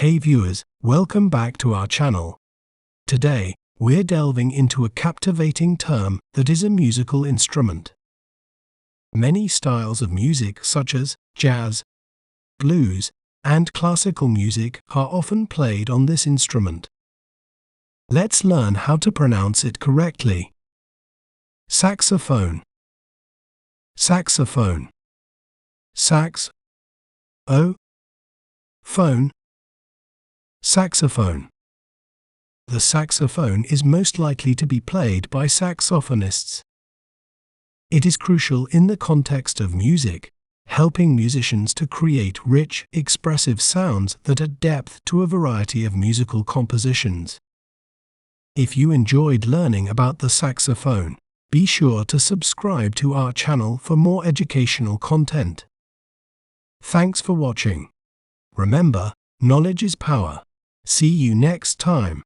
Hey viewers, welcome back to our channel. Today, we're delving into a captivating term that is a musical instrument. Many styles of music such as jazz, blues, and classical music are often played on this instrument. Let's learn how to pronounce it correctly. Saxophone. Saxophone. Sax. O. Phone. Saxophone. The saxophone is most likely to be played by saxophonists. It is crucial in the context of music, helping musicians to create rich, expressive sounds that add depth to a variety of musical compositions. If you enjoyed learning about the saxophone, be sure to subscribe to our channel for more educational content. Thanks for watching. Remember, knowledge is power. See you next time.